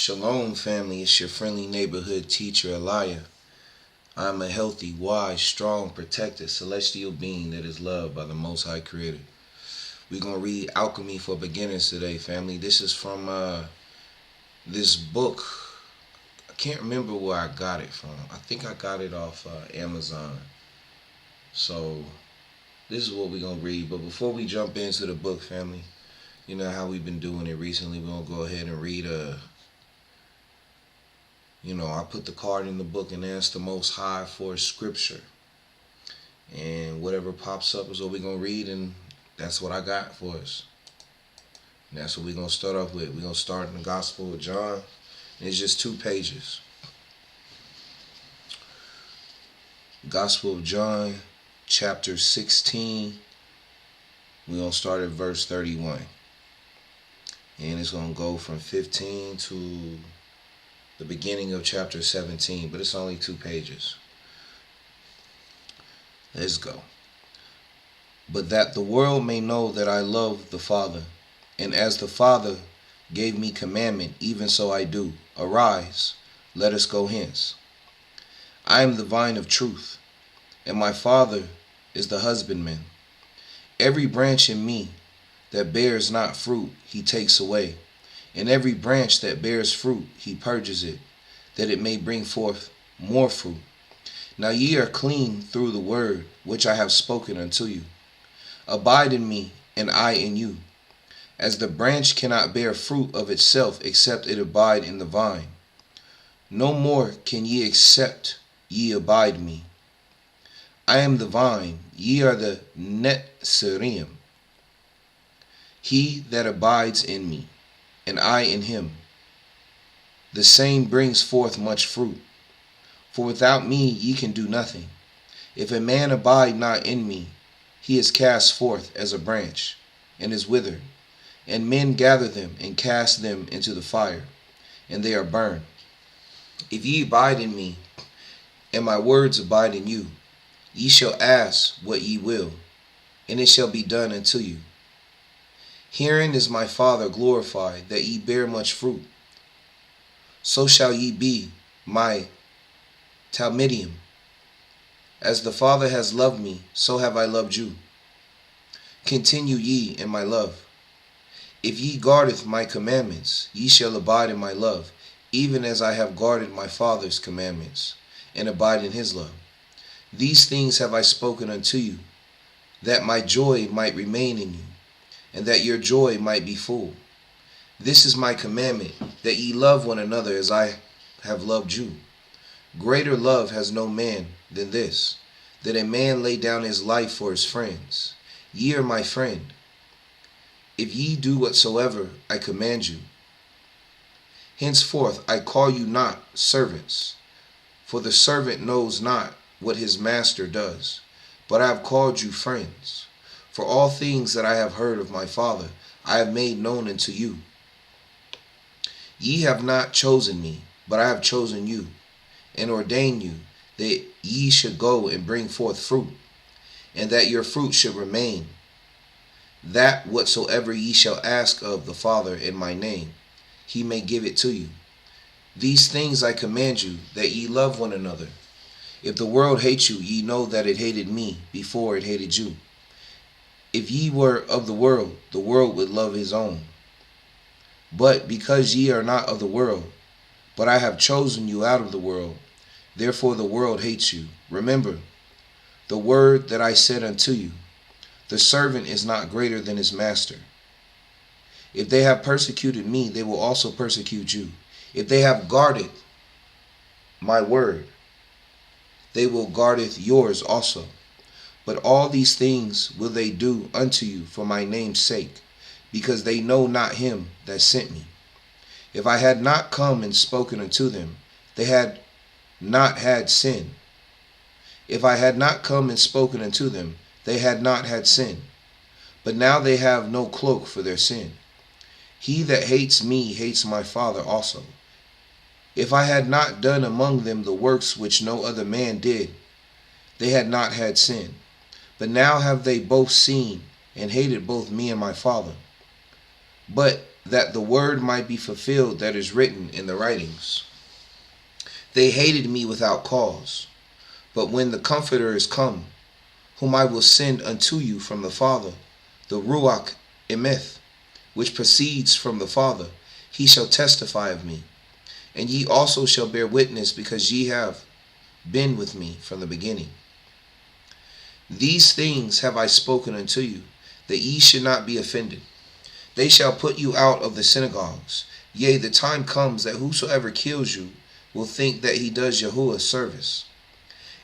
Shalom, family. It's your friendly neighborhood teacher, Eliyah. I'm a healthy, wise, strong, protected, celestial being that is loved by the Most High Creator. We're going to read Alchemy for Beginners today, family. This is from this book. I can't remember where I got it from. I think I got it off Amazon. So this is what we're going to read. But before we jump into the book, family, you know how we've been doing it recently. We're going to go ahead and read I put the card in the book and ask the Most High for a scripture. And whatever pops up is what we're going to read, and that's what I got for us. And that's what we're going to start off with. We're going to start in the Gospel of John. And it's just 2 pages. Gospel of John, chapter 16. We're going to start at verse 31. And it's going to go from 15 to the beginning of chapter 17, but it's only 2 pages. Let's go. But that the world may know that I love the Father, and as the Father gave me commandment, even so I do. Arise, let us go hence. I am the vine of truth, and my Father is the husbandman. Every branch in me that bears not fruit, he takes away. And every branch that bears fruit, he purges it, that it may bring forth more fruit. Now ye are clean through the word which I have spoken unto you. Abide in me, and I in you. As the branch cannot bear fruit of itself, except it abide in the vine, no more can ye except ye abide me. I am the vine, ye are the netzarim. He that abides in me, and I in him, the same brings forth much fruit. For without me ye can do nothing. If a man abide not in me, he is cast forth as a branch, and is withered. And men gather them, and cast them into the fire, and they are burned. If ye abide in me, and my words abide in you, ye shall ask what ye will, and it shall be done unto you. Herein is my Father glorified, that ye bear much fruit. So shall ye be my Talmidim. As the Father has loved me, so have I loved you. Continue ye in my love. If ye guardeth my commandments, ye shall abide in my love, even as I have guarded my Father's commandments, and abide in his love. These things have I spoken unto you, that my joy might remain in you, and that your joy might be full. This is my commandment, that ye love one another as I have loved you. Greater love has no man than this, that a man lay down his life for his friends. Ye are my friend, if ye do whatsoever I command you. Henceforth I call you not servants, for the servant knows not what his master does, but I have called you friends. For all things that I have heard of my Father, I have made known unto you. Ye have not chosen me, but I have chosen you, and ordained you, that ye should go and bring forth fruit, and that your fruit should remain, that whatsoever ye shall ask of the Father in my name, he may give it to you. These things I command you, that ye love one another. If the world hate you, ye know that it hated me before it hated you. If ye were of the world would love his own. But because ye are not of the world, but I have chosen you out of the world, therefore the world hates you. Remember the word that I said unto you, the servant is not greater than his master. If they have persecuted me, they will also persecute you. If they have guarded my word, they will guardeth yours also. But all these things will they do unto you for my name's sake, because they know not him that sent me. If I had not come and spoken unto them, they had not had sin. If I had not come and spoken unto them, they had not had sin. But now they have no cloak for their sin. He that hates me hates my Father also. If I had not done among them the works which no other man did, they had not had sin. But now have they both seen and hated both me and my Father. But that the word might be fulfilled that is written in the writings. They hated me without cause. But when the Comforter is come, whom I will send unto you from the Father, the Ruach Emeth, which proceeds from the Father, he shall testify of me. And ye also shall bear witness, because ye have been with me from the beginning. These things have I spoken unto you, that ye should not be offended. They shall put you out of the synagogues. Yea, the time comes that whosoever kills you will think that he does Yahuwah service.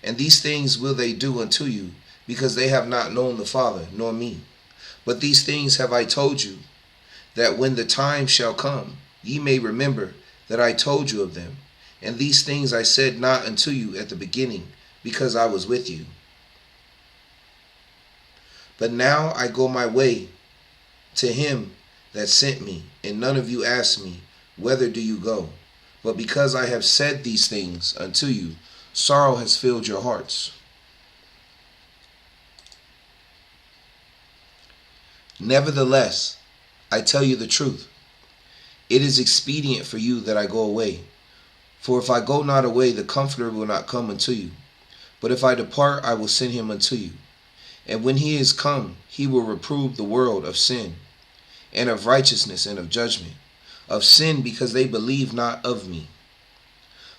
And these things will they do unto you, because they have not known the Father, nor me. But these things have I told you, that when the time shall come, ye may remember that I told you of them. And these things I said not unto you at the beginning, because I was with you. But now I go my way to him that sent me, and none of you ask me, whither do you go? But because I have said these things unto you, sorrow has filled your hearts. Nevertheless, I tell you the truth. It is expedient for you that I go away. For if I go not away, the Comforter will not come unto you. But if I depart, I will send him unto you. And when he is come, he will reprove the world of sin, and of righteousness, and of judgment. Of sin, because they believe not of me.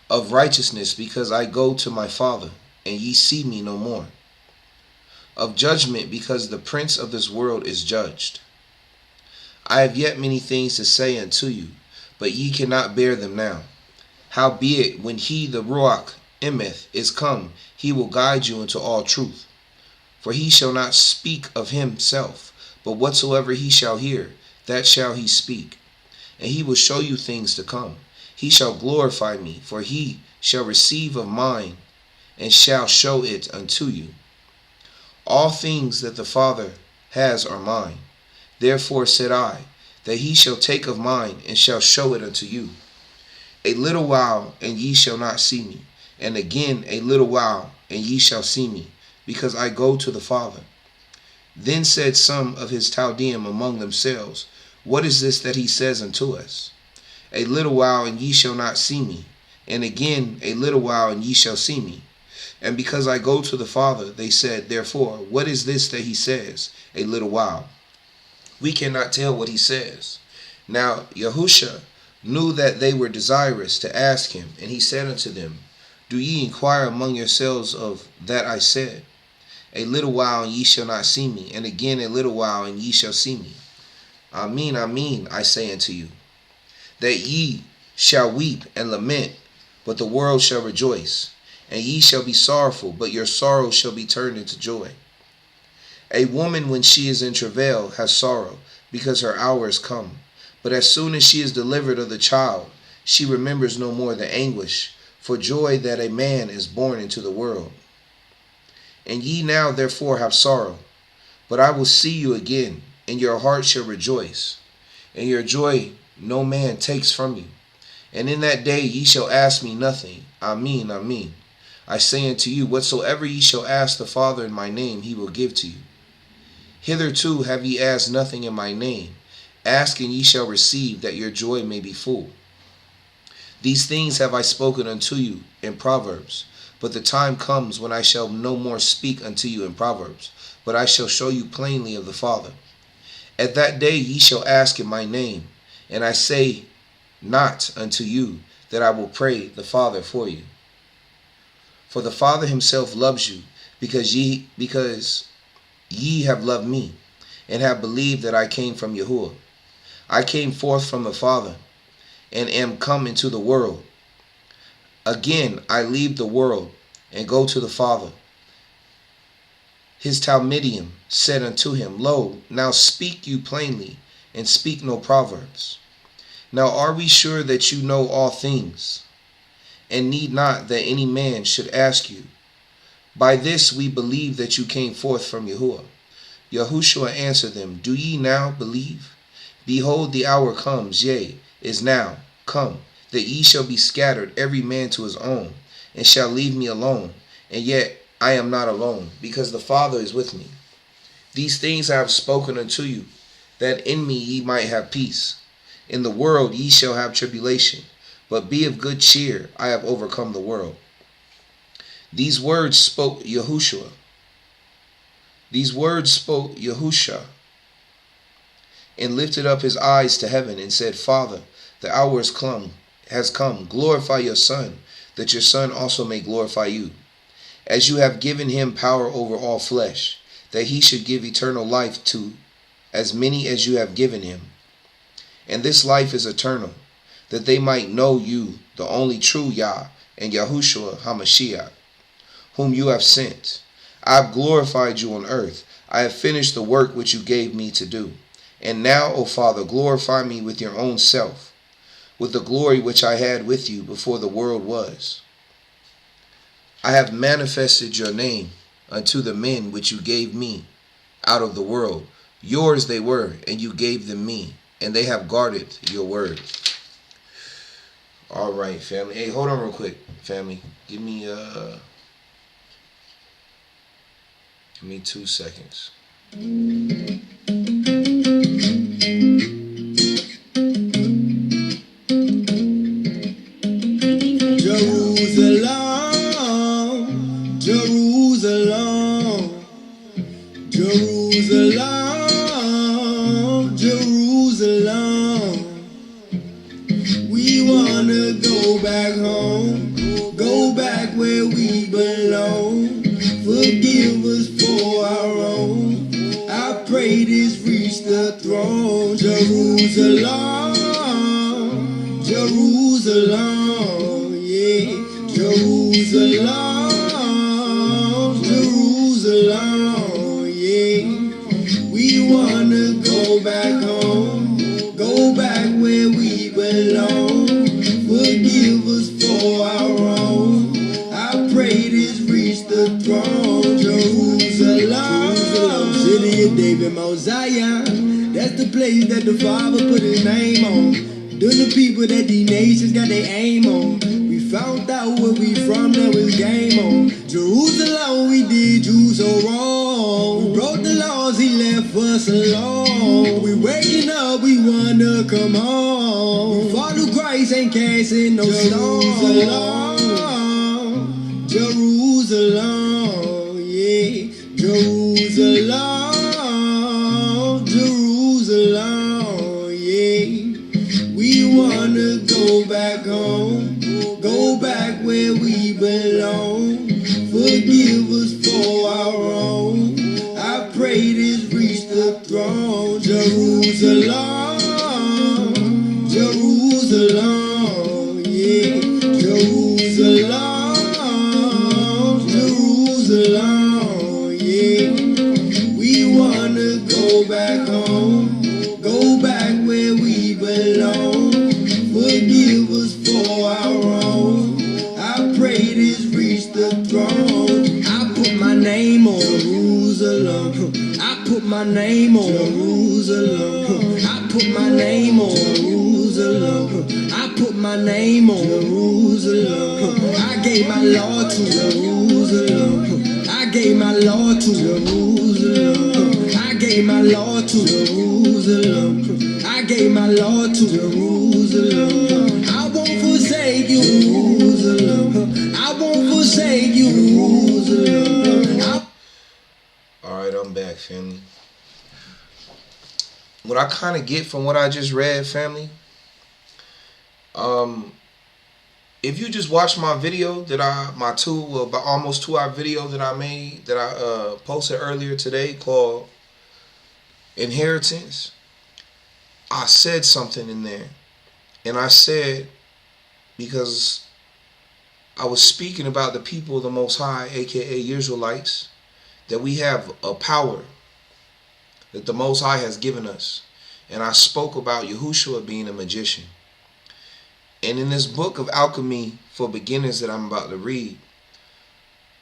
Of righteousness, because I go to my Father, and ye see me no more. Of judgment, because the prince of this world is judged. I have yet many things to say unto you, but ye cannot bear them now. Howbeit, when he, the Ruach Emeth, is come, he will guide you into all truth. For he shall not speak of himself, but whatsoever he shall hear, that shall he speak. And he will show you things to come. He shall glorify me, for he shall receive of mine, and shall show it unto you. All things that the Father has are mine. Therefore said I, that he shall take of mine, and shall show it unto you. A little while, and ye shall not see me. And again a little while, and ye shall see me, because I go to the Father. Then said some of his Chaldeans among themselves, What is this that he says unto us? A little while, and ye shall not see me. And again a little while, and ye shall see me. And because I go to the Father, they said, Therefore, what is this that he says, a little while? We cannot tell what he says. Now Yahusha knew that they were desirous to ask him, and he said unto them, Do ye inquire among yourselves of that I said? A little while, and ye shall not see me, and again a little while, and ye shall see me. Amen, amen, I say unto you, that ye shall weep and lament, but the world shall rejoice. And ye shall be sorrowful, but your sorrow shall be turned into joy. A woman, when she is in travail, has sorrow, because her hour is come. But as soon as she is delivered of the child, she remembers no more the anguish, for joy that a man is born into the world. And ye now therefore have sorrow, but I will see you again, and your heart shall rejoice, and your joy no man takes from you. And in that day ye shall ask me nothing. Amen, amen. I say unto you, whatsoever ye shall ask the Father in my name, he will give to you. Hitherto have ye asked nothing in my name. Ask, and ye shall receive, that your joy may be full. These things have I spoken unto you in Proverbs. But the time comes when I shall no more speak unto you in Proverbs, but I shall show you plainly of the Father. At that day ye shall ask in my name, and I say not unto you that I will pray the Father for you. For the Father himself loves you, because ye have loved me, and have believed that I came from Yahuwah. I came forth from the Father, and am come into the world. Again I leave the world, and go to the Father. His Talmidim said unto him, Lo, now speak you plainly, and speak no proverbs. Now are we sure that you know all things, and need not that any man should ask you? By this we believe that you came forth from Yahuwah. Yahushua answered them, Do ye now believe? Behold, the hour comes, yea, is now come, that ye shall be scattered, every man to his own, and shall leave me alone. And yet I am not alone, because the Father is with me. These things I have spoken unto you, that in me ye might have peace. In the world ye shall have tribulation, but be of good cheer, I have overcome the world. These words spoke Yahushua. These words spoke Yahusha, and lifted up his eyes to heaven, and said, Father, the hour has come. Glorify your Son, that your Son also may glorify you, as you have given him power over all flesh, that he should give eternal life to as many as you have given him. And this life is eternal, that they might know you, the only true Yah, and Yahushua HaMashiach, whom you have sent. I have glorified you on earth. I have finished the work which you gave me to do. And now, O Father, glorify me with your own self, with the glory which I had with you before the world was. I have manifested your name unto the men which you gave me out of the world. Yours they were, and you gave them me, and they have guarded your word. All right, family. Hey, hold on real quick, family. Give me 2 seconds. Jerusalem, Jerusalem, Jerusalem, Jerusalem. We wanna go back home, go back where we belong. Forgive us for our own. I pray this reach the throne. Jerusalem, Jerusalem, yeah. Jerusalem, Jerusalem, yeah. We wanna go back home, go back where we belong. Forgive us for our own. I pray this reach the throne. Jerusalem, city of David, Mount Zion. That's the place that the Father put his name on. Them the people that these nations got their aim on. We found out where we from, now it's game on. Jerusalem, we did you so wrong. We broke the laws, he left us alone. We waking up, we wanna come home. We follow Christ, ain't casting no stones. Jerusalem, Jerusalem, yeah. Jerusalem, Jerusalem, yeah. We wanna go back home, go back where we belong. Forgive us for our own. I pray this reach the throne. Jerusalem, Jerusalem, yeah. Jerusalem, Jerusalem, yeah. We wanna go back home, go back where we belong. Forgive us for our own. I pray this reach the throne. I put my name on Jerusalem. I put my name on Jerusalem. I put my name on Jerusalem. I put my name on Jerusalem. I gave my law to Jerusalem. I gave my law to Jerusalem. I gave my law to Jerusalem. I gave my law to Jerusalem. I won't forsake you, Jerusalem. I won't forsake you, Jerusalem. Alright, I'm back, family. What I kind of get from what I just read, family, if you just watch my video that almost 2 hour video that I made, that I posted earlier today called Inheritance, I said something in there. And I said, because I was speaking about the people of the Most High, aka Israelites, that we have a power that the Most High has given us. And I spoke about Yahushua being a magician. And in this book of Alchemy for Beginners that I'm about to read,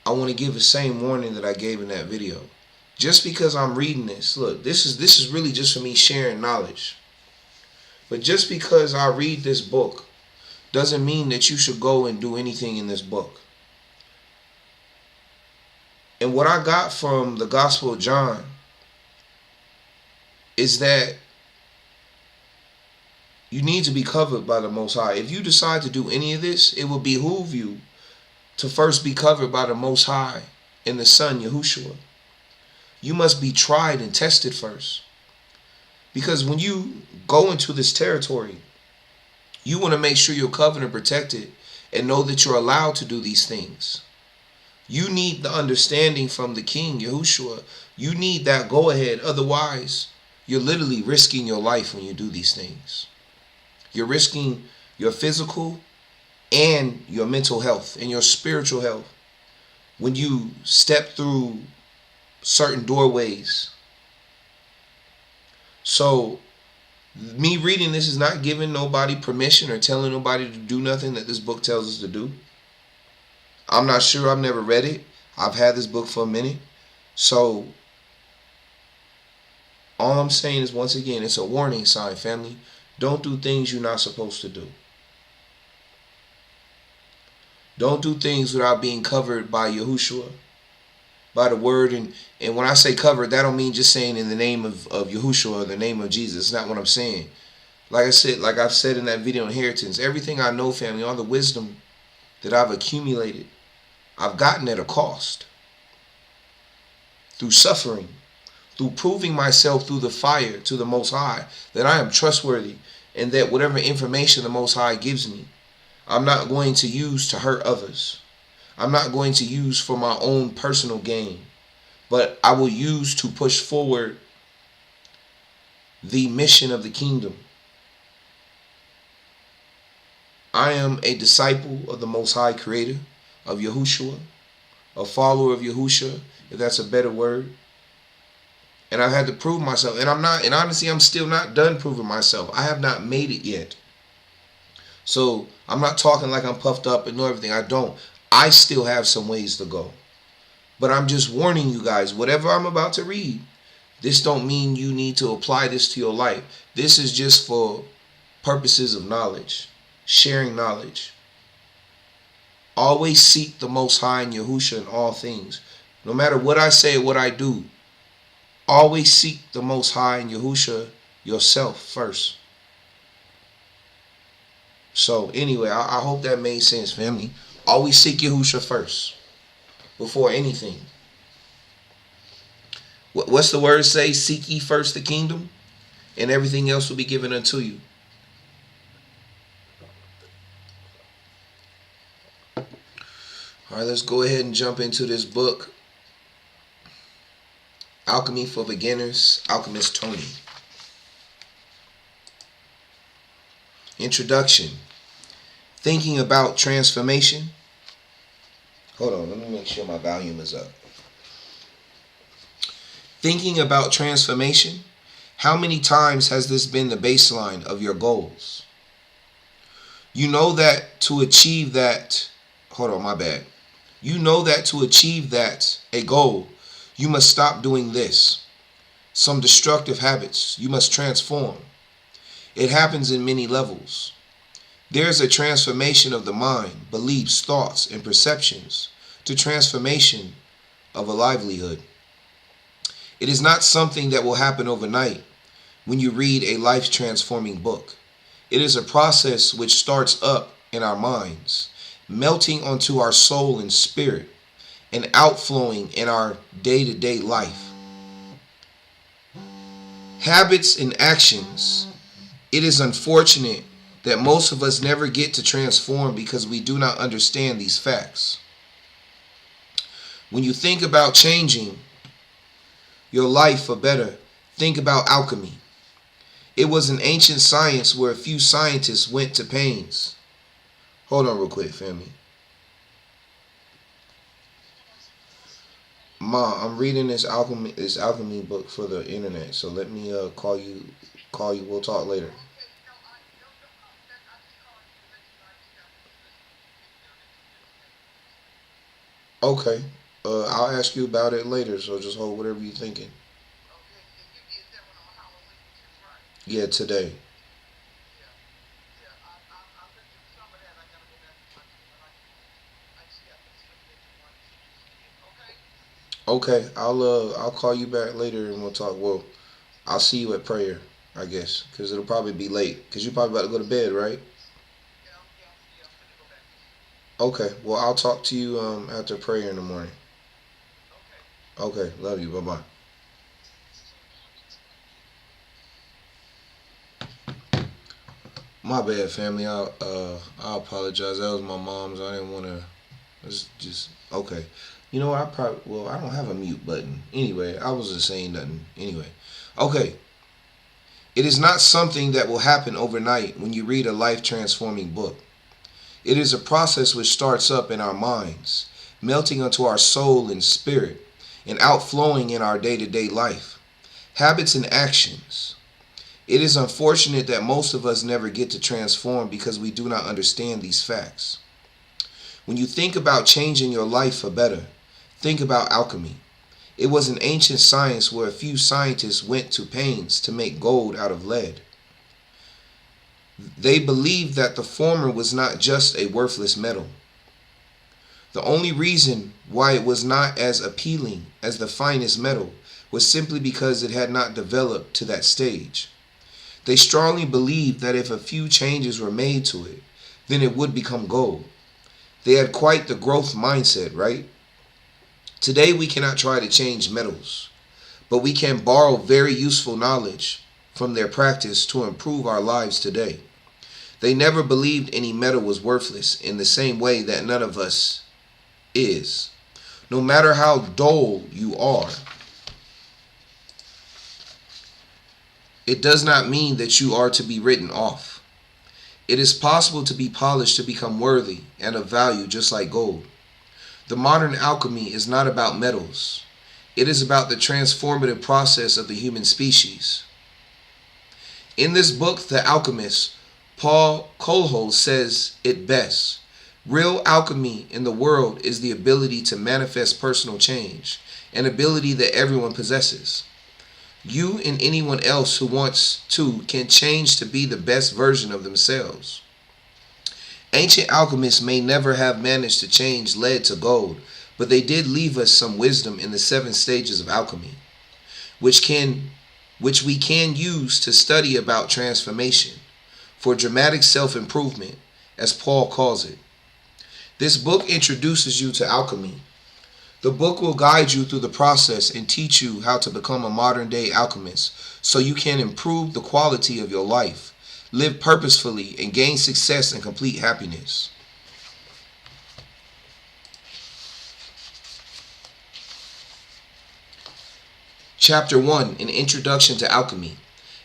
I want to give the same warning that I gave in that video. Just because I'm reading this, look, this is really just for me sharing knowledge. But just because I read this book doesn't mean that you should go and do anything in this book. And what I got from the Gospel of John is that You need to be covered by the Most High. If you decide to do any of this, it will behoove you to first be covered by the Most High and the Son, Yahushua. You must be tried and tested first. Because when you go into this territory, you want to make sure you're covered and protected and know that you're allowed to do these things. You need the understanding from the King, Yahushua. You need that go-ahead. Otherwise, you're literally risking your life when you do these things. You're risking your physical and your mental health and your spiritual health when you step through certain doorways. So, me reading this is not giving nobody permission or telling nobody to do nothing that this book tells us to do. I'm not sure. I've never read it. I've had this book for a minute. So, all I'm saying is, once again, it's a warning sign, family. Don't do things you're not supposed to do. Don't do things without being covered by Yahushua, by the word. And when I say covered, that don't mean just saying in the name of Yahushua or the name of Jesus. That's not what I'm saying. Like I said, like I've said in that video, Inheritance, everything I know, family, all the wisdom that I've accumulated, I've gotten at a cost. Through suffering, through proving myself through the fire to the Most High, that I am trustworthy and that whatever information the Most High gives me, I'm not going to use to hurt others. I'm not going to use for my own personal gain, but I will use to push forward the mission of the kingdom. I am a disciple of the Most High Creator, of Yahushua, a follower of Yahushua, if that's a better word. And I've had to prove myself. And honestly, I'm still not done proving myself. I have not made it yet. So I'm not talking like I'm puffed up and know everything. I don't. I still have some ways to go. But I'm just warning you guys, whatever I'm about to read, this don't mean you need to apply this to your life. This is just for purposes of knowledge, sharing knowledge. Always seek the Most High and Yahushua in all things. No matter what I say or what I do, always seek the Most High and Yahushua yourself first. So anyway, I hope that made sense, family. Always seek Yahushua first before anything. What's the word say? Seek ye first the kingdom, and everything else will be given unto you. All right, let's go ahead and jump into this book. Alchemy for Beginners, Alchemist Tony. Introduction. Thinking about transformation. Hold on, let me make sure my volume is up. Thinking about transformation. How many times has this been the baseline of your goals? You know that to achieve that, You know that to achieve that, a goal, you must stop doing this. Some destructive habits you must transform. It happens in many levels. There is a transformation of the mind, beliefs, thoughts, and perceptions to transformation of a livelihood. It is not something that will happen overnight when you read a life-transforming book. It is a process which starts up in our minds, melting onto our soul and spirit, and outflowing in our day-to-day life. Habits and actions. It is unfortunate that most of us never get to transform because we do not understand these facts. When you think about changing your life for better, think about alchemy. It was an ancient science where a few scientists went to pains. Hold on real quick, family. Ma, I'm reading this alchemy book for the internet, so let me call you. We'll talk later. Okay. I'll ask you about it later, so just hold whatever you're thinking. Yeah, today. Okay, I'll call you back later and we'll talk. Well, I'll see you at prayer. I guess, because it'll probably be late. Because you're probably about to go to bed, right? Okay. Well, I'll talk to you after prayer in the morning. Okay. Love you. Bye bye. My bad, family. I apologize. That was my mom's. I didn't want to. It's just okay. You know what? I don't have a mute button. Anyway, I wasn't saying nothing. Anyway, okay. It is not something that will happen overnight when you read a life transforming book. It is a process which starts up in our minds, melting onto our soul and spirit, and outflowing in our day to day life. Habits and actions. It is unfortunate that most of us never get to transform because we do not understand these facts. When you think about changing your life for better, think about alchemy. It was an ancient science where a few scientists went to pains to make gold out of lead. They believed that the former was not just a worthless metal. The only reason why it was not as appealing as the finest metal was simply because it had not developed to that stage. They strongly believed that if a few changes were made to it, then it would become gold. They had quite the growth mindset, right? Today we cannot try to change metals, but we can borrow very useful knowledge from their practice to improve our lives today. They never believed any metal was worthless in the same way that none of us is. No matter how dull you are, it does not mean that you are to be written off. It is possible to be polished to become worthy and of value just like gold. The modern alchemy is not about metals. It is about the transformative process of the human species. In this book, The Alchemist, Paul Coelho says it best. Real alchemy in the world is the ability to manifest personal change, an ability that everyone possesses. You and anyone else who wants to can change to be the best version of themselves. Ancient alchemists may never have managed to change lead to gold, but they did leave us some wisdom in the 7 stages of alchemy, which we can use to study about transformation, for dramatic self-improvement, as Paul calls it. This book introduces you to alchemy. The book will guide you through the process and teach you how to become a modern-day alchemist so you can improve the quality of your life, live purposefully, and gain success and complete happiness. Chapter 1, An Introduction to Alchemy.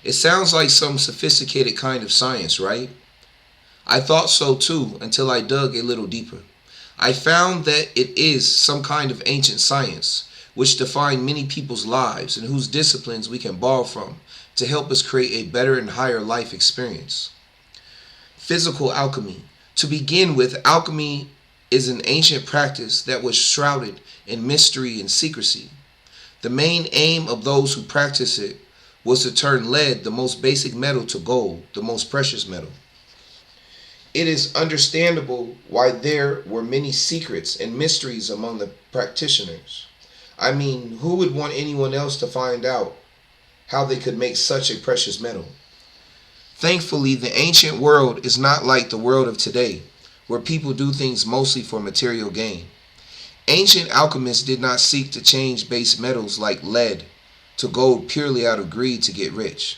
It sounds like some sophisticated kind of science, right? I thought so too until I dug a little deeper. I found that it is some kind of ancient science which define many people's lives and whose disciplines we can borrow from to help us create a better and higher life experience. Physical alchemy. To begin with, alchemy is an ancient practice that was shrouded in mystery and secrecy. The main aim of those who practice it was to turn lead, the most basic metal, to gold, the most precious metal. It is understandable why there were many secrets and mysteries among the practitioners. I mean, who would want anyone else to find out how they could make such a precious metal? Thankfully, the ancient world is not like the world of today, where people do things mostly for material gain. Ancient alchemists did not seek to change base metals like lead to gold purely out of greed to get rich.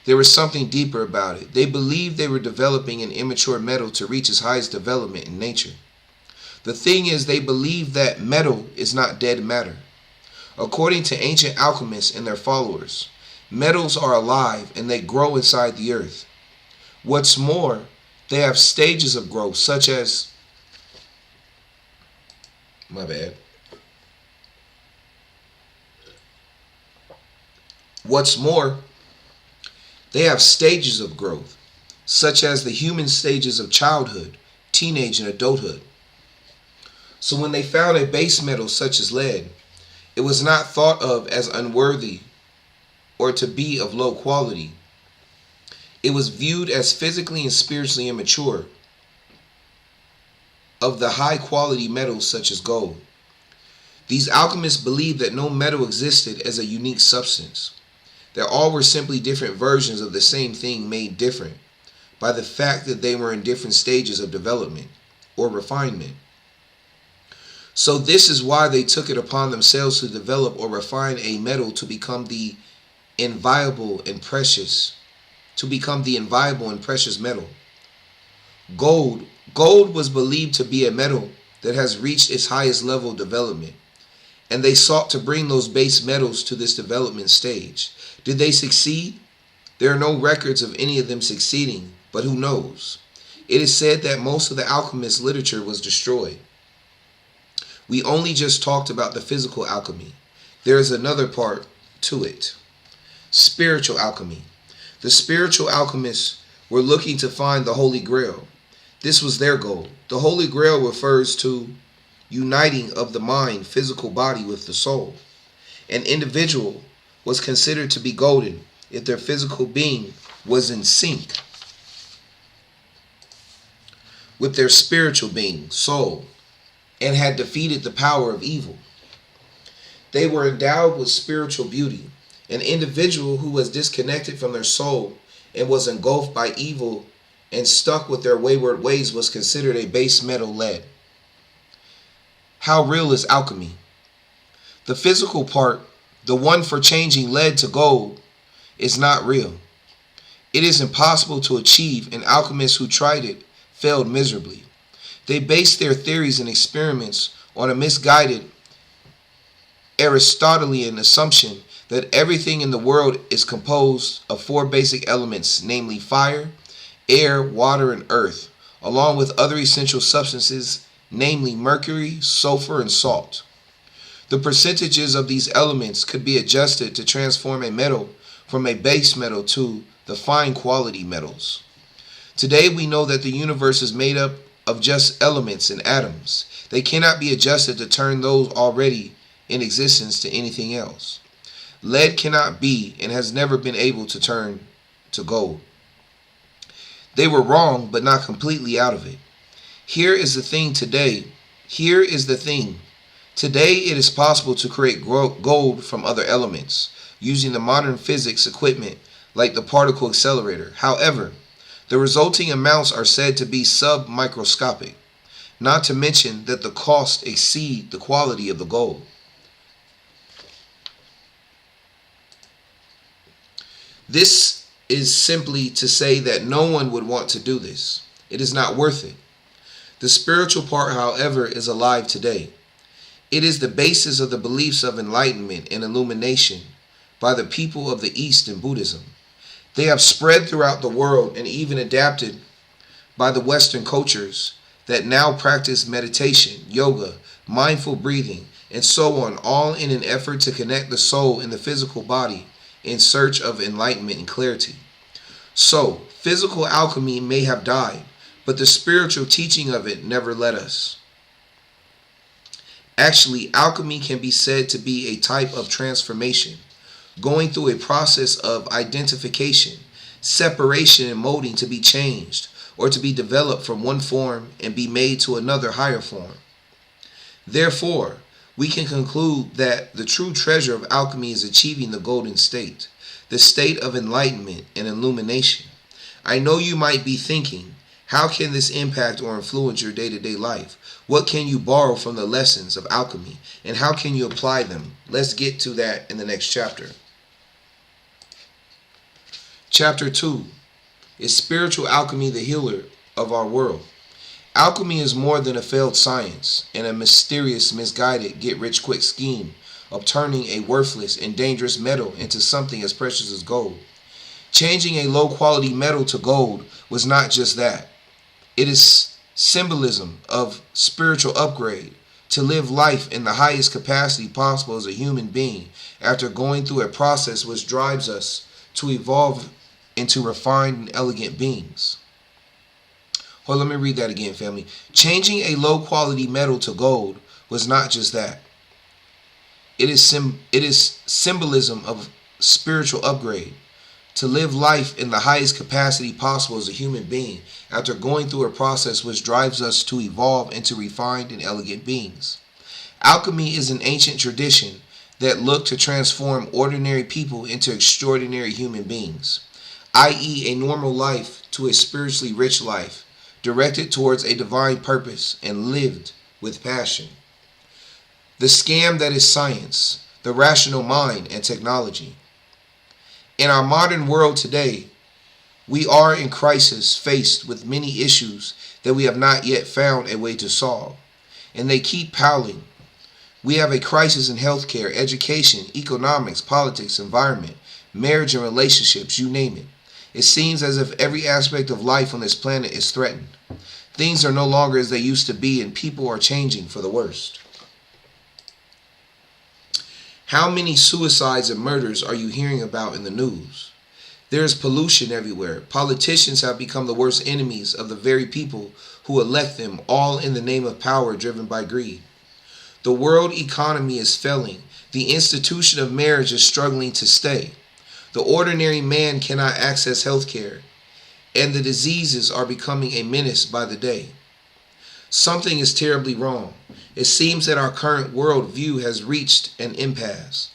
There was something deeper about it. They believed they were developing an immature metal to reach its highest development in nature. The thing is, they believed that metal is not dead matter. According to ancient alchemists and their followers, metals are alive and they grow inside the earth. What's more, they have stages of growth such as... My bad. What's more, they have stages of growth, such as the human stages of childhood, teenage, and adulthood. So when they found a base metal such as lead, it was not thought of as unworthy or to be of low quality. It was viewed as physically and spiritually immature of the high quality metals such as gold. These alchemists believed that no metal existed as a unique substance, that all were simply different versions of the same thing made different by the fact that they were in different stages of development or refinement. So this is why they took it upon themselves to develop or refine a metal to become the inviolable and precious, metal. Gold was believed to be a metal that has reached its highest level of development, and they sought to bring those base metals to this development stage. Did they succeed? There are no records of any of them succeeding, but who knows? It is said that most of the alchemist literature was destroyed. We only just talked about the physical alchemy. There is another part to it. Spiritual alchemy. The spiritual alchemists were looking to find the Holy Grail. This was their goal. The Holy Grail refers to uniting of the mind, physical body with the soul. An individual was considered to be golden if their physical being was in sync with their spiritual being, soul, and had defeated the power of evil. They were endowed with spiritual beauty. An individual who was disconnected from their soul and was engulfed by evil and stuck with their wayward ways was considered a base metal lead. How real is alchemy? The physical part, the one for changing lead to gold, is not real. It is impossible to achieve, and alchemists who tried it failed miserably. They based their theories and experiments on a misguided Aristotelian assumption that everything in the world is composed of four basic elements, namely fire, air, water, and earth, along with other essential substances, namely mercury, sulfur, and salt. The percentages of these elements could be adjusted to transform a metal from a base metal to the fine quality metals. Today we know that the universe is made up of just elements and atoms. They cannot be adjusted to turn those already in existence to anything else. Lead cannot be and has never been able to turn to gold. They were wrong, but not completely out of it. Here is the thing today. Today it is possible to create gold from other elements using the modern physics equipment like the particle accelerator. However, the resulting amounts are said to be submicroscopic, not to mention that the cost exceed the quality of the gold. This is simply to say that no one would want to do this. It is not worth it. The spiritual part, however, is alive today. It is the basis of the beliefs of enlightenment and illumination by the people of the East in Buddhism. They have spread throughout the world and even adapted by the Western cultures that now practice meditation, yoga, mindful breathing, and so on, all in an effort to connect the soul and the physical body in search of enlightenment and clarity. So, physical alchemy may have died, but the spiritual teaching of it never let us. Actually, alchemy can be said to be a type of transformation, going through a process of identification, separation, and molding to be changed or to be developed from one form and be made to another higher form. Therefore, we can conclude that the true treasure of alchemy is achieving the golden state, the state of enlightenment and illumination. I know you might be thinking, how can this impact or influence your day-to-day life? What can you borrow from the lessons of alchemy, and how can you apply them? Let's get to that in the next chapter. Chapter 2 is Spiritual Alchemy, the healer of our world. Alchemy is more than a failed science and a mysterious, misguided, get-rich-quick scheme of turning a worthless and dangerous metal into something as precious as gold. Changing a low-quality metal to gold was not just that. It is symbolism of spiritual upgrade, to live life in the highest capacity possible as a human being after going through a process which drives us to evolve into refined and elegant beings. Hold on, let me read that again, family. Changing a low-quality metal to gold was not just that. It is symbolism of spiritual upgrade, to live life in the highest capacity possible as a human being after going through a process which drives us to evolve into refined and elegant beings. Alchemy is an ancient tradition that look to transform ordinary people into extraordinary human beings, i.e., a normal life to a spiritually rich life, directed towards a divine purpose and lived with passion. The scam that is science, the rational mind, and technology. In our modern world today, we are in crisis, faced with many issues that we have not yet found a way to solve, and they keep piling. We have a crisis in healthcare, education, economics, politics, environment, marriage and relationships, you name it. It seems as if every aspect of life on this planet is threatened. Things are no longer as they used to be, and people are changing for the worst. How many suicides and murders are you hearing about in the news? There is pollution everywhere. Politicians have become the worst enemies of the very people who elect them, all in the name of power driven by greed. The world economy is failing. The institution of marriage is struggling to stay. The ordinary man cannot access health care, and the diseases are becoming a menace by the day. Something is terribly wrong. It seems that our current world view has reached an impasse.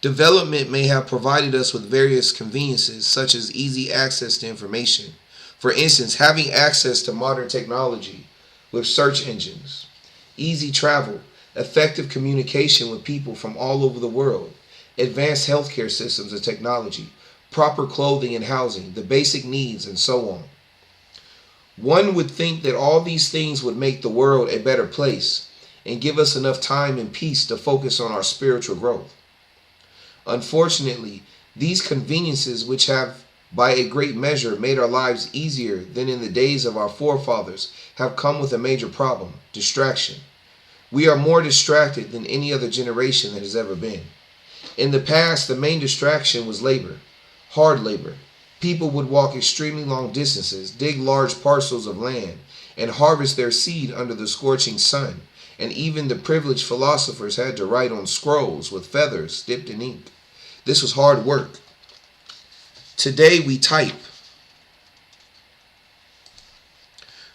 Development may have provided us with various conveniences, such as easy access to information. For instance, having access to modern technology with search engines, easy travel, effective communication with people from all over the world, advanced healthcare systems and technology, proper clothing and housing, the basic needs, and so on. One would think that all these things would make the world a better place and give us enough time and peace to focus on our spiritual growth. Unfortunately, these conveniences, which have by a great measure made our lives easier than in the days of our forefathers, have come with a major problem: distraction. We are more distracted than any other generation that has ever been. In the past, the main distraction was labor, hard labor. People would walk extremely long distances, dig large parcels of land, and harvest their seed under the scorching sun, and even the privileged philosophers had to write on scrolls with feathers dipped in ink. This was hard work. Today we type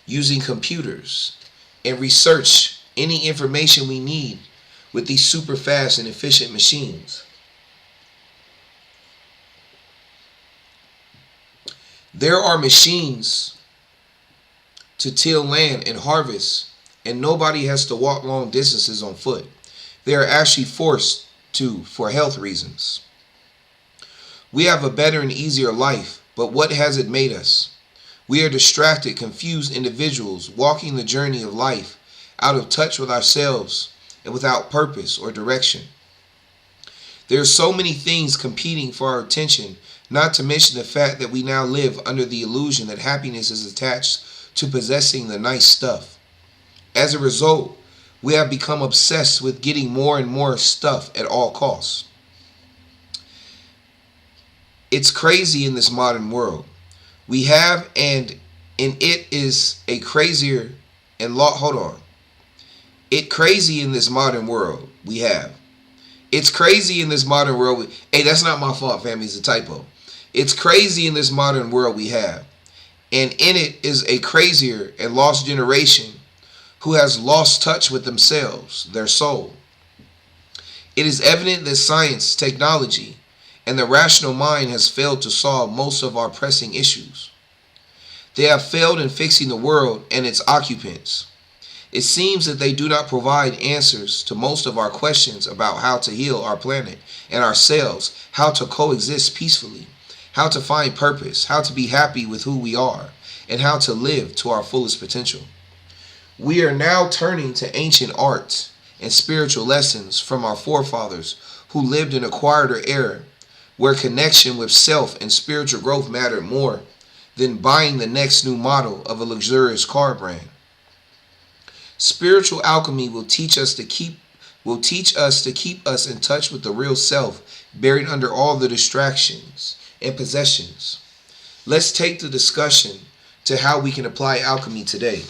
using computers and research any information we need with these super fast and efficient machines. There are machines to till land and harvest, and nobody has to walk long distances on foot. They are actually forced to for health reasons. We have a better and easier life, but what has it made us? We are distracted, confused individuals walking the journey of life out of touch with ourselves and without purpose or direction. There are so many things competing for our attention, not to mention the fact that we now live under the illusion that happiness is attached to possessing the nice stuff. As a result, we have become obsessed with getting more and more stuff at all costs. It's crazy in this modern world. We have, and it is a crazier and It crazy in this modern world we have. It's crazy in this modern world. Hey, that's not my fault, family. It's a typo. It's crazy in this modern world we have. And in it is a crazier and lost generation who has lost touch with themselves, their soul. It is evident that science, technology, and the rational mind has failed to solve most of our pressing issues. They have failed in fixing the world and its occupants. It seems that they do not provide answers to most of our questions about how to heal our planet and ourselves, how to coexist peacefully, how to find purpose, how to be happy with who we are, and how to live to our fullest potential. We are now turning to ancient art and spiritual lessons from our forefathers who lived in a quieter era where connection with self and spiritual growth mattered more than buying the next new model of a luxurious car brand. Spiritual alchemy will teach us to keep us in touch with the real self buried under all the distractions and possessions. Let's take the discussion to how we can apply alchemy today.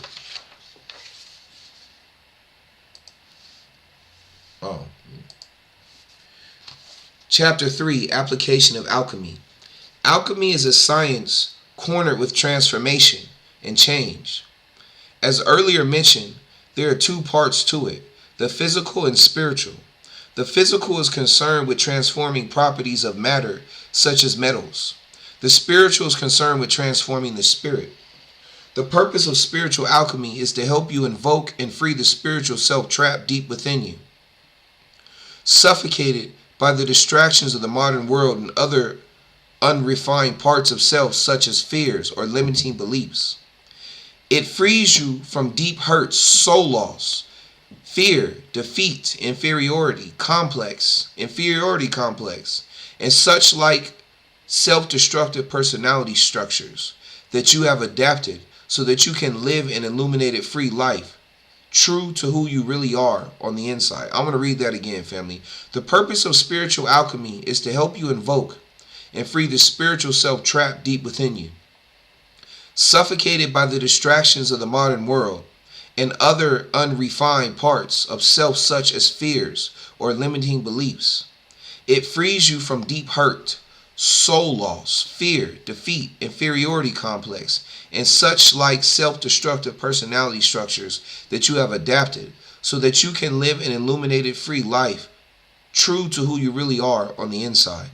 Chapter 3, Application of Alchemy. Alchemy is a science cornered with transformation and change. As earlier mentioned, there are two parts to it, the physical and spiritual. The physical is concerned with transforming properties of matter, such as metals. The spiritual is concerned with transforming the spirit. The purpose of spiritual alchemy is to help you invoke and free the spiritual self trapped deep within you, suffocated by the distractions of the modern world and other unrefined parts of self, such as fears or limiting beliefs. It frees you from deep hurts, soul loss, fear, defeat, inferiority complex, and such like self-destructive personality structures that you have adapted so that you can live an illuminated free life, true to who you really are on the inside. I'm going to read that again, family. The purpose of spiritual alchemy is to help you invoke and free the spiritual self trapped deep within you, suffocated by the distractions of the modern world and other unrefined parts of self, such as fears or limiting beliefs. It frees you from deep hurt, soul loss, fear, defeat, inferiority complex, and such like self-destructive personality structures that you have adapted so that you can live an illuminated free life, true to who you really are on the inside.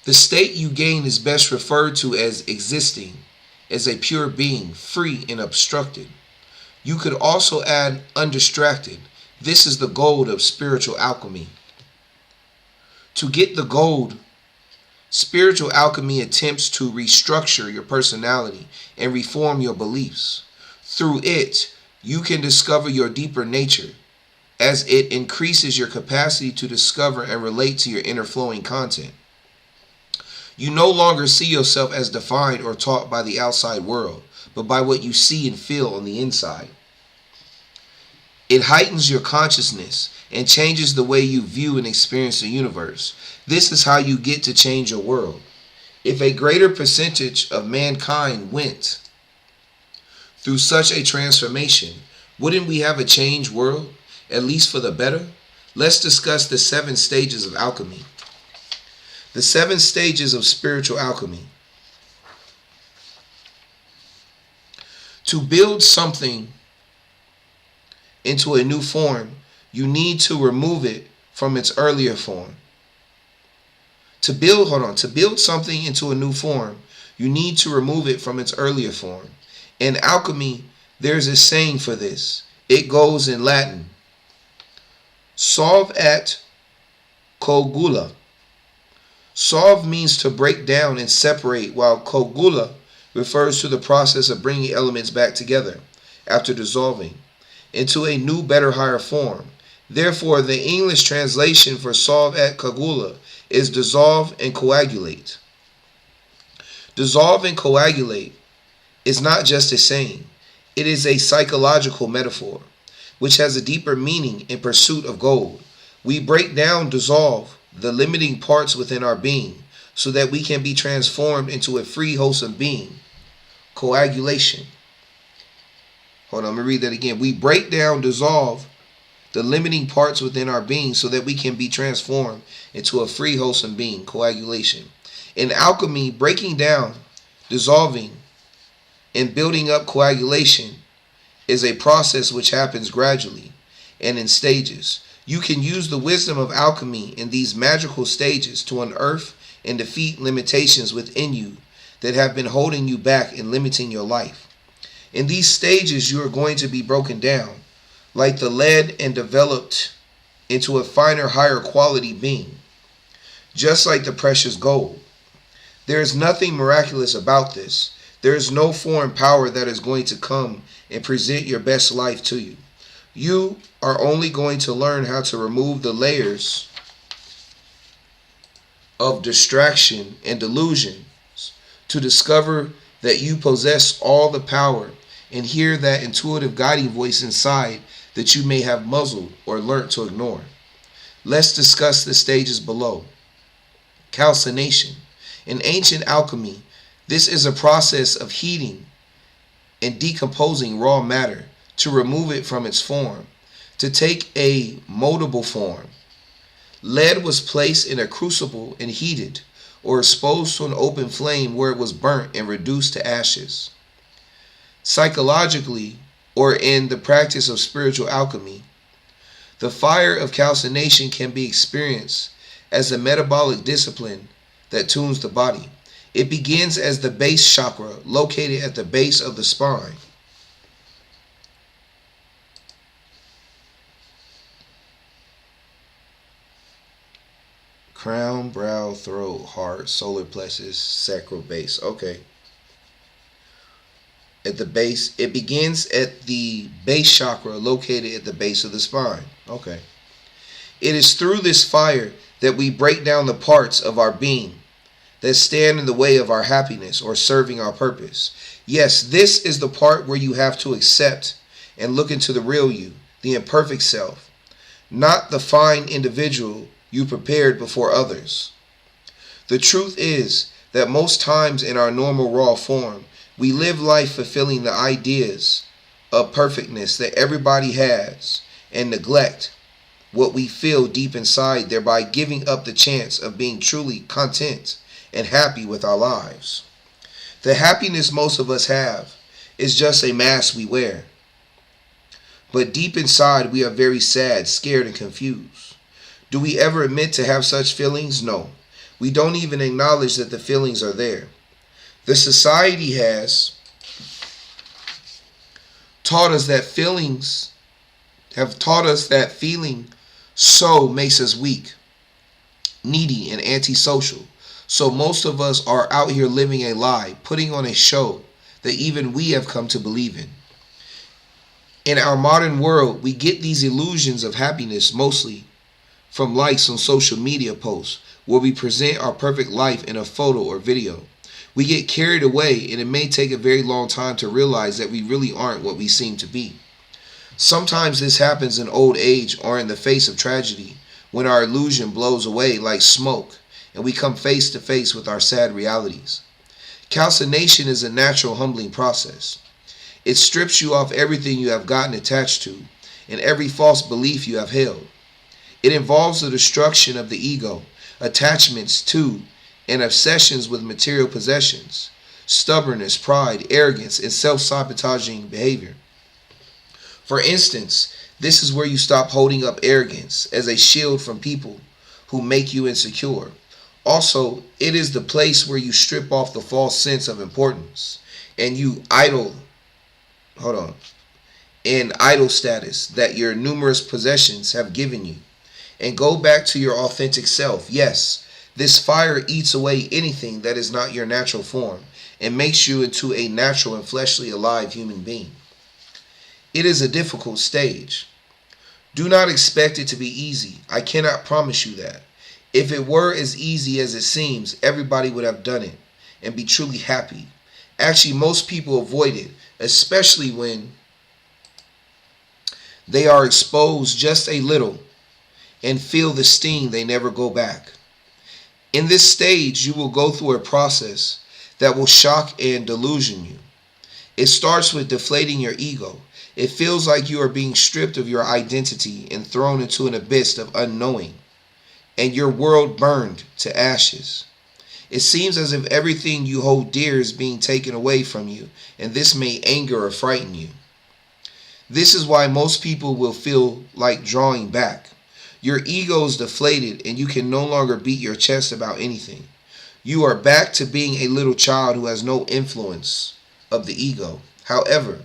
The state you gain is best referred to as existing as a pure being, free and obstructed. You could also add undistracted. This is the gold of spiritual alchemy. To get the gold, spiritual alchemy attempts to restructure your personality and reform your beliefs. Through it, you can discover your deeper nature, as it increases your capacity to discover and relate to your inner flowing content. You no longer see yourself as defined or taught by the outside world, but by what you see and feel on the inside. It heightens your consciousness and changes the way you view and experience the universe. This is how you get to change your world. If a greater percentage of mankind went through such a transformation, wouldn't we have a changed world, at least for the better? Let's discuss the 7 stages of alchemy. The 7 stages of spiritual alchemy. To build something into a new form, you need to remove it from its earlier form. To build something into a new form, you need to remove it from its earlier form. In alchemy, there's a saying for this. It goes in Latin: solve et cogula. Solve means to break down and separate, while cogula refers to the process of bringing elements back together after dissolving into a new, better, higher form. Therefore, the English translation for solve et cogula is dissolve and coagulate. Dissolve and coagulate is not just a saying. It is a psychological metaphor, which has a deeper meaning in pursuit of gold. We break down, dissolve the limiting parts within our being so that we can be transformed into a free, wholesome being. Coagulation. Hold on, let me read that again. We break down, dissolve the limiting parts within our being so that we can be transformed into a free, wholesome being. Coagulation. In alchemy, breaking down, dissolving, and building up coagulation is a process which happens gradually and in stages. You can use the wisdom of alchemy in these magical stages to unearth and defeat limitations within you that have been holding you back and limiting your life. In these stages, you are going to be broken down like the lead and developed into a finer, higher quality being, just like the precious gold. There is nothing miraculous about this. There is no foreign power that is going to come and present your best life to you. You are only going to learn how to remove the layers of distraction and delusions to discover that you possess all the power and hear that intuitive guiding voice inside that you may have muzzled or learnt to ignore. Let's discuss the stages below. Calcination. In ancient alchemy, this is a process of heating and decomposing raw matter to remove it from its form, to take a moldable form. Lead was placed in a crucible and heated, or exposed to an open flame where it was burnt and reduced to ashes. Psychologically, or in the practice of spiritual alchemy, The fire of calcination can be experienced as a metabolic discipline that tunes the body. It begins as the base chakra located at the base of the spine. Crown, brow, throat, heart, solar plexus, sacral base. Okay. At the base, it begins at the base chakra located at the base of the spine. Okay. It is through this fire that we break down the parts of our being that stand in the way of our happiness or serving our purpose. Yes, this is the part where you have to accept and look into the real you, the imperfect self, not the fine individual you prepared before others. The truth is that most times in our normal raw form, we live life fulfilling the ideas of perfectness that everybody has and neglect what we feel deep inside, thereby giving up the chance of being truly content and happy with our lives. The happiness most of us have is just a mask we wear. But deep inside, we are very sad, scared, and confused. Do we ever admit to have such feelings? No. We don't even acknowledge that the feelings are there. The society has taught us that feeling so makes us weak, needy, and antisocial. So most of us are out here living a lie, putting on a show that even we have come to believe in. In our modern world, we get these illusions of happiness mostly from likes on social media posts where we present our perfect life in a photo or video. We get carried away, and it may take a very long time to realize that we really aren't what we seem to be. Sometimes this happens in old age or in the face of tragedy, when our illusion blows away like smoke and we come face to face with our sad realities. Calcination is a natural humbling process. It strips you off everything you have gotten attached to and every false belief you have held. It involves the destruction of the ego, attachments to and obsessions with material possessions, stubbornness, pride, arrogance, and self-sabotaging behavior. For instance, this is where you stop holding up arrogance as a shield from people who make you insecure. Also, it is the place where you strip off the false sense of importance and idle status that your numerous possessions have given you, and go back to your authentic self. Yes, this fire eats away anything that is not your natural form and makes you into a natural and fleshly alive human being. It is a difficult stage. Do not expect it to be easy. I cannot promise you that. If it were as easy as it seems, everybody would have done it and be truly happy. Actually, most people avoid it, especially when they are exposed just a little and feel the sting. They never go back. In this stage, you will go through a process that will shock and delusion you. It starts with deflating your ego. It feels like you are being stripped of your identity and thrown into an abyss of unknowing, and your world burned to ashes. It seems as if everything you hold dear is being taken away from you, and this may anger or frighten you. This is why most people will feel like drawing back. Your ego is deflated and you can no longer beat your chest about anything. You are back to being a little child who has no influence of the ego. However,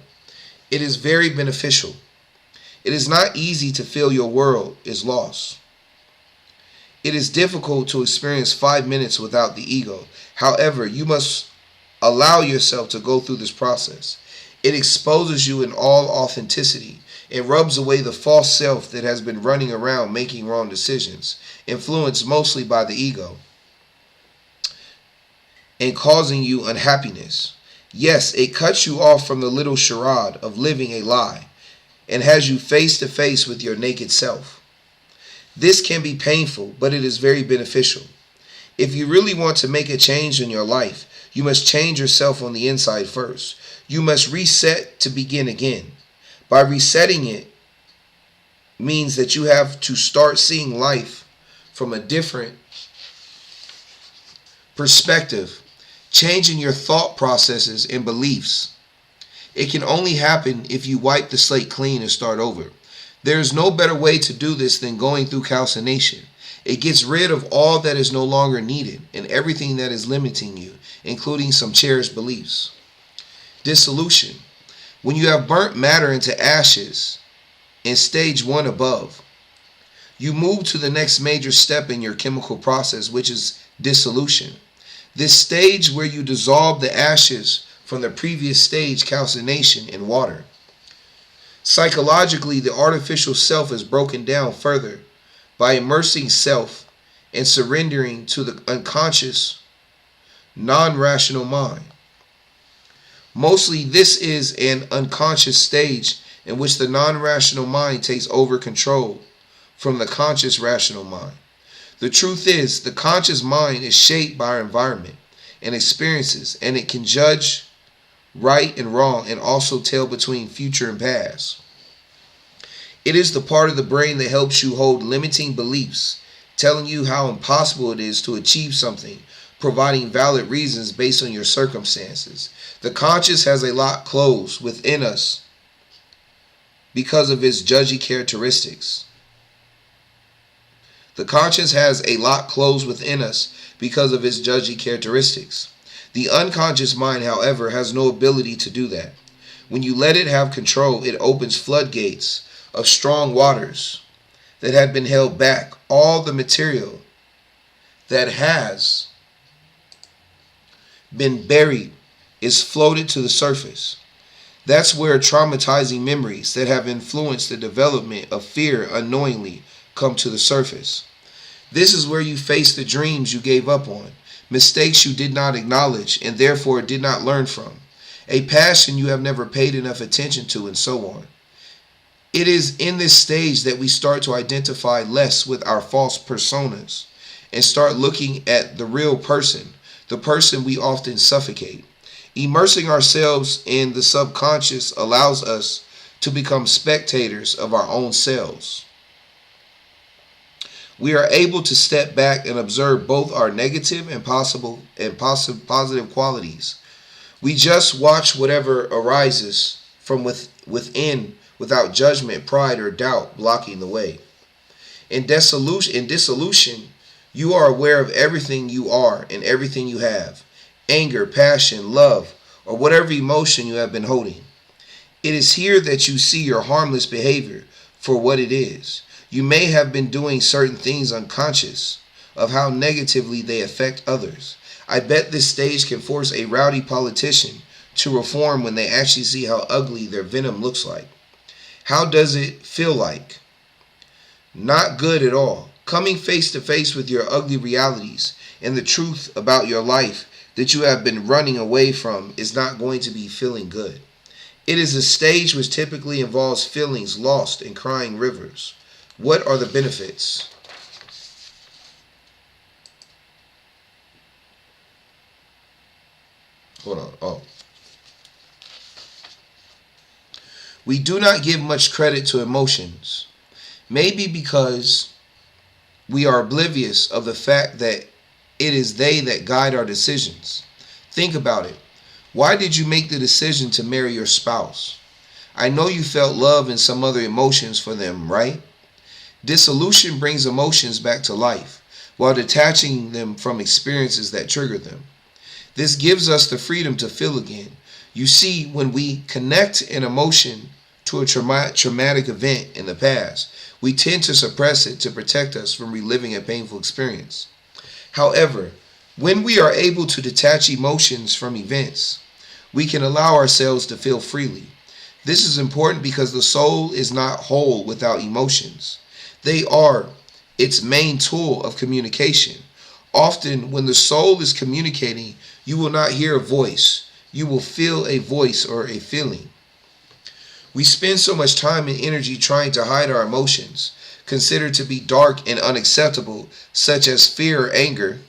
it is very beneficial. It is not easy to feel your world is lost. It is difficult to experience 5 minutes without the ego. However, you must allow yourself to go through this process. It exposes you in all authenticity. It rubs away the false self that has been running around making wrong decisions, influenced mostly by the ego, and causing you unhappiness. Yes, it cuts you off from the little charade of living a lie and has you face to face with your naked self. This can be painful, but it is very beneficial. If you really want to make a change in your life, you must change yourself on the inside first. You must reset to begin again. By resetting it means that you have to start seeing life from a different perspective, changing your thought processes and beliefs. It can only happen if you wipe the slate clean and start over. There is no better way to do this than going through calcination. It gets rid of all that is no longer needed and everything that is limiting you, including some cherished beliefs. Dissolution. When you have burnt matter into ashes in stage 1 above, you move to the next major step in your chemical process, which is dissolution. This stage where you dissolve the ashes from the previous stage, calcination, in water. Psychologically, the artificial self is broken down further by immersing self and surrendering to the unconscious, non-rational mind. Mostly this is an unconscious stage in which the non-rational mind takes over control from the conscious rational mind. The truth is, the conscious mind is shaped by our environment and experiences, and it can judge right and wrong and also tell between future and past. It is the part of the brain that helps you hold limiting beliefs, telling you how impossible it is to achieve something, providing valid reasons based on your circumstances. The conscious has a lock closed within us because of its judgy characteristics. The conscious has a lock closed within us because of its judgy characteristics. The unconscious mind, however, has no ability to do that. When you let it have control, it opens floodgates of strong waters that had been held back. All the material that has been buried is floated to the surface. That's where traumatizing memories that have influenced the development of fear unknowingly come to the surface. This is where you face the dreams you gave up on, mistakes you did not acknowledge and therefore did not learn from, a passion you have never paid enough attention to, and so on. It is in this stage that we start to identify less with our false personas and start looking at the real person, the person we often suffocate. Immersing ourselves in the subconscious allows us to become spectators of our own selves. We are able to step back and observe both our negative and positive qualities. We just watch whatever arises from within without judgment, pride, or doubt blocking the way. In dissolution, you are aware of everything you are and everything you have. Anger, passion, love, or whatever emotion you have been holding. It is here that you see your harmless behavior for what it is. You may have been doing certain things unconscious of how negatively they affect others. I bet this stage can force a rowdy politician to reform when they actually see how ugly their venom looks like. How does it feel like? Not good at all. Coming face to face with your ugly realities and the truth about your life that you have been running away from is not going to be feeling good. It is a stage which typically involves feelings lost and crying rivers. What are the benefits? Hold on. Oh. We do not give much credit to emotions. Maybe because we are oblivious of the fact that it is they that guide our decisions. Think about it. Why did you make the decision to marry your spouse? I know you felt love and some other emotions for them, right? Dissolution brings emotions back to life while detaching them from experiences that triggered them. This gives us the freedom to feel again. You see, when we connect an emotion to a traumatic event in the past, we tend to suppress it to protect us from reliving a painful experience. However, when we are able to detach emotions from events, we can allow ourselves to feel freely. This is important because the soul is not whole without emotions. They are its main tool of communication. Often, when the soul is communicating, you will not hear a voice. You will feel a voice or a feeling. We spend so much time and energy trying to hide our emotions, considered to be dark and unacceptable, such as fear or anger.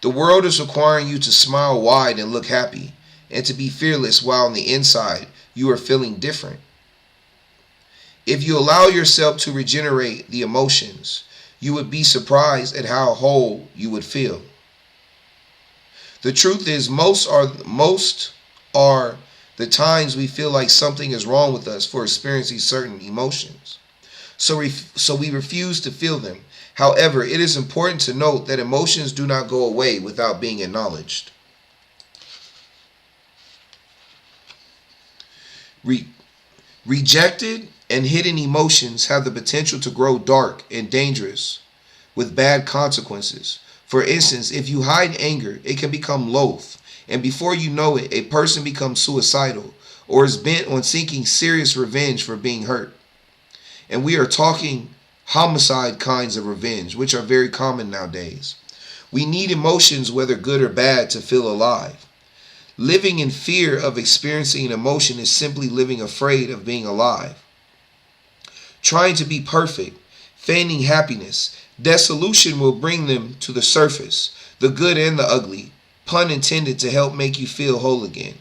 The world is requiring you to smile wide and look happy, and to be fearless while on the inside you are feeling different. If you allow yourself to regenerate the emotions, you would be surprised at how whole you would feel. The truth is, most are the times we feel like something is wrong with us for experiencing certain emotions. So we refuse to feel them. However, it is important to note that emotions do not go away without being acknowledged. Rejected and hidden emotions have the potential to grow dark and dangerous with bad consequences. For instance, if you hide anger, it can become loath, and before you know it, a person becomes suicidal or is bent on seeking serious revenge for being hurt. And we are talking homicide kinds of revenge, which are very common nowadays. We need emotions, whether good or bad, to feel alive. Living in fear of experiencing an emotion is simply living afraid of being alive. Trying to be perfect, feigning happiness, dissolution will bring them to the surface, the good and the ugly, pun intended, to help make you feel whole again.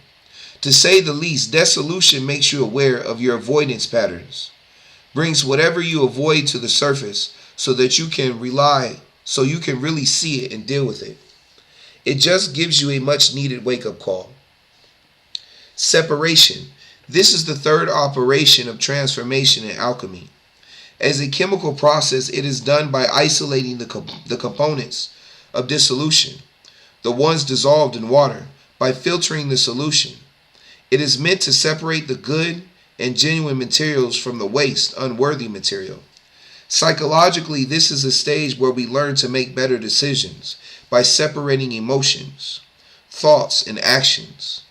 To say the least, dissolution makes you aware of your avoidance patterns, brings whatever you avoid to the surface so that you can really see it and deal with it. It just gives you a much needed wake-up call. Separation. This is the third operation of transformation in alchemy. As a chemical process, it is done by isolating the components of dissolution, the ones dissolved in water, by filtering the solution. It is meant to separate the good and genuine materials from the waste, unworthy material. Psychologically, this is a stage where we learn to make better decisions by separating emotions, thoughts, and actions.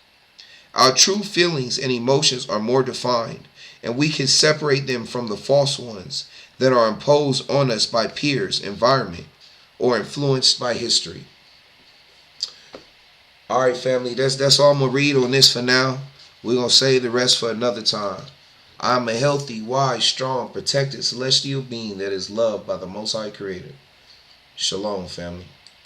Our true feelings and emotions are more defined, and we can separate them from the false ones that are imposed on us by peers, environment, or influenced by history. All right, family, that's all I'm going to read on this for now. We're going to save the rest for another time. I'm a healthy, wise, strong, protected celestial being that is loved by the Most High Creator. Shalom, family.